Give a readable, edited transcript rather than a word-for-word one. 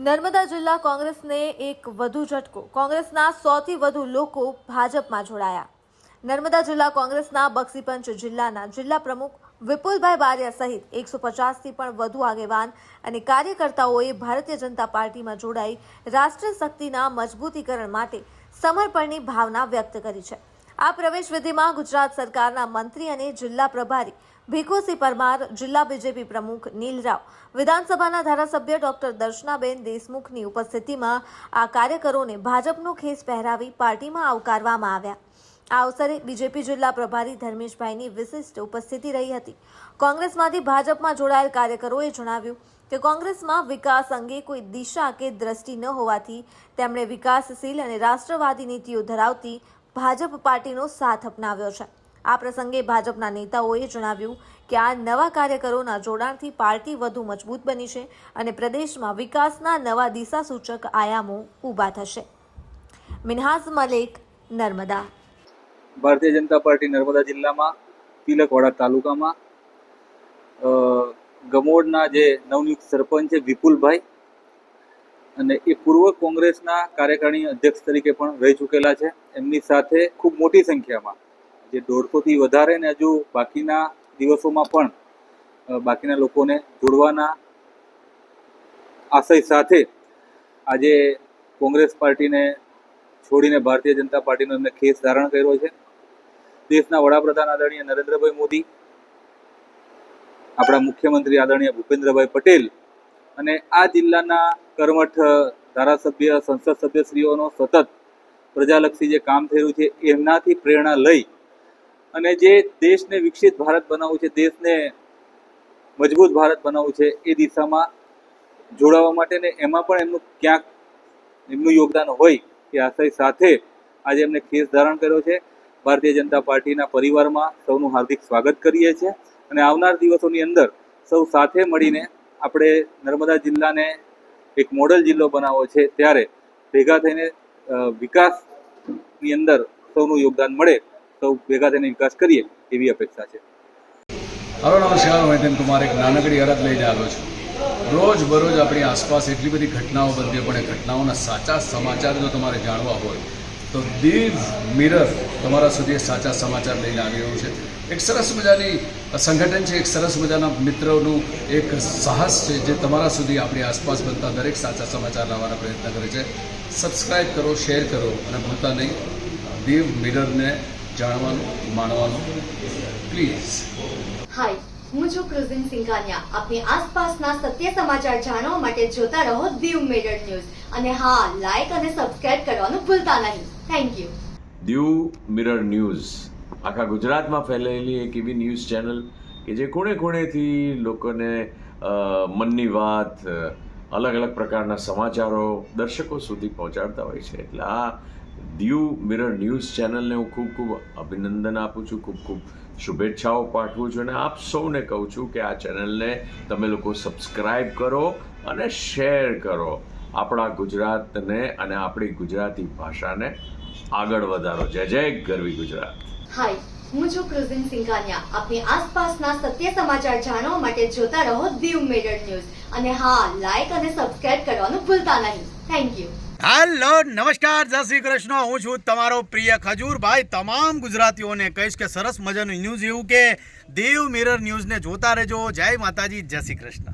નર્મદા જિલ્લા કોંગ્રેસને એક વધુ ઝટકો. કોંગ્રેસના 100થી વધુ લોકો ભાજપમાં જોડાયા. નર્મદા જિલ્લા કોંગ્રેસના બક્ષીપંચ જિલ્લાના જિલ્લા પ્રમુખ વિપુલભાઈ બારિયા સહિત 150થી પણ વધુ આગેવાન અને કાર્યકર્તાઓએ ભારતીય જનતા પાર્ટીમાં જોડાઈ રાષ્ટ્રીય શક્તિના મજબૂતીકરણ માટે સમર્પણની ભાવના વ્યક્ત કરી છે. આ પ્રવેશ વિધિમાં ગુજરાત સરકારના મંત્રી અને જિલ્લા પ્રભારી ભીખુસિંહ પરમાર, જિલ્લા બીજેપી પ્રમુખ નીલ રાવ, વિધાનસભાના ધારાસભ્ય ડોક્ટર દર્શનાબેન દેશમુખની ઉપસ્થિતિમાં આ કાર્યકરોને ભાજપનો ખેસ પહેરાવી પાર્ટીમાં આવકારવામાં આવ્યા. આ અવસરે બીજેપી જિલ્લા પ્રભારી ધર્મેશભાઈની વિશિષ્ટ ઉપસ્થિતિ રહી હતી. કોંગ્રેસમાંથી ભાજપમાં જોડાયેલ કાર્યકરોએ જણાવ્યું કે કોંગ્રેસમાં વિકાસ અંગે કોઈ દિશા કે દ્રષ્ટિ ન હોવાથી તેમણે વિકાસશીલ અને રાષ્ટ્રવાદી નીતિઓ ધરાવતી ભાજપ પાર્ટીનો સાથ અપનાવ્યો છે. આ પ્રસંગે ભાજપના નેતાઓએ જણાવ્યું કે આ નવા કાર્યકરોના જોડાણથી પાર્ટી વધુ મજબૂત બની છે અને પ્રદેશમાં વિકાસના નવા દિશાસૂચક આયામો ઊભા થશે. મિનહાજ મલેક, નર્મદા. ભારતીય જનતા પાર્ટી નર્મદા જિલ્લામાં તિલકવાડા તાલુકામાં ગમોડના જે નવનિયુક્ત સરપંચ છે વિપુલભાઈ, અને એ પૂર્વ કોંગ્રેસના કાર્યકારી અધ્યક્ષ તરીકે પણ રહી ચૂકેલા છે. એમની સાથે ખૂબ મોટી સંખ્યામાં જે 150થી વધારે ને હજુ બાકીના દિવસોમાં પણ બાકીના લોકોને જોડવાના આશય સાથે આજે કોંગ્રેસ પાર્ટીને છોડીને ભારતીય જનતા પાર્ટીનો એમને ખેસ ધારણ કર્યો છે. દેશના વડાપ્રધાન આદરણીય નરેન્દ્રભાઈ મોદી, આપણા મુખ્યમંત્રી આદરણીય ભૂપેન્દ્રભાઈ પટેલ અને આ જિલ્લાના કર્મઠ ધારાસભ્ય, સંસદ સભ્યશ્રીઓનો સતત પ્રજાલક્ષી જે કામ થયું છે એમનાથી પ્રેરણા લઈ અને જે દેશને વિકસિત ભારત બનાવવું છે, દેશને મજબૂત ભારત બનાવવું છે, એ દિશામાં જોડાવા માટે ને એમાં પણ એમનું ક્યાંક એમનું યોગદાન હોય એ આશય સાથે આજે એમને ખેસ ધારણ કર્યો છે. ભારતીય જનતા પાર્ટીના પરિવારમાં સૌનું હાર્દિક સ્વાગત કરીએ છીએ અને આવનાર દિવસોની અંદર સૌ સાથે મળીને આપણે નર્મદા જિલ્લાને એક મોડલ જિલ્લો બનાવવો છે, ત્યારે ભેગા થઈને વિકાસની અંદર સૌનું યોગદાન મળે, સૌ ભેગા થઈને વિકાસ કરીએ એવી અપેક્ષા છે. હલો, નમસ્કાર. હું હેતન કુમાર એક નાનકડી અરજ લઈને આવ્યો છું. રોજ બરોજ આપણી આસપાસ એટલી બધી ઘટનાઓ બનતી હોય, પણ એ ઘટનાઓના સાચા સમાચાર જો તમારે જાણવા હોય તો દીવ મિરર તમારા સુધી સાચા સમાચાર લઈને આવી રહ્યું છે. એક સરસ મજાની સંગઠન છે, એક સરસ મજાના મિત્રોનું એક સાહસ છે જે તમારા સુધી આપણી આસપાસ બનતા દરેક સાચા સમાચાર લાવવાના પ્રયત્ન કરે છે. સબસ્ક્રાઈબ કરો, શેર કરો અને ભૂલતા નહીં દીવ મિરરને જાણવાનું, માણવાનું પ્લીઝ. હાય, હું છું ક્રુઝિન સિંઘાનિયા. આપની આસપાસના સત્ય સમાચાર જાણવા માટે જોતા રહો દીવ મિરર ન્યૂઝ. અને હા, લાઈક અને સબસ્ક્રાઇબ કરવાનું ભૂલતા નહીં. Thank you. Diu mirror news આખા ગુજરાતમાં ફેલાયેલી એક એવી ન્યૂઝ ચેનલ કે જે ખૂણે ખૂણેથી લોકોને મનની વાત, અલગ અલગ પ્રકારના સમાચારો દર્શકો સુધી પહોંચાડતા હોય છે. એટલે આ દીવ મિરર ન્યૂઝ ચેનલને હું ખૂબ ખૂબ અભિનંદન આપું છું, ખૂબ ખૂબ શુભેચ્છાઓ પાઠવું છું અને આપ સૌને કહું છું કે આ ચેનલને તમે લોકો સબસ્ક્રાઈબ કરો અને શેર કરો. આપણા ગુજરાતને અને આપણી ગુજરાતી ભાષાને આગળ વધારો. જય જય ગરવી ગુજરાત. હાય, હું છું ક્રુઝિન સિંઘાનિયા. આપની આસપાસના સત્ય સમાચાર જાણવા માટે જોતા રહો દીવ મિરર ન્યૂઝ. અને હા, લાઈક અને સબસ્ક્રાઇબ કરવાનું ભૂલતા નહીં. Thank you. હેલો, નમસ્કાર, જય શ્રી કૃષ્ણ. હું છું તમારો પ્રિય ખજૂરભાઈ. તમામ ગુજરાતીઓને કહીશ કે સરસ મજાનું ન્યૂઝ એવું કે દીવ મિરર ન્યૂઝને જોતા રહેજો. જય માતાજી, જય શ્રી કૃષ્ણ.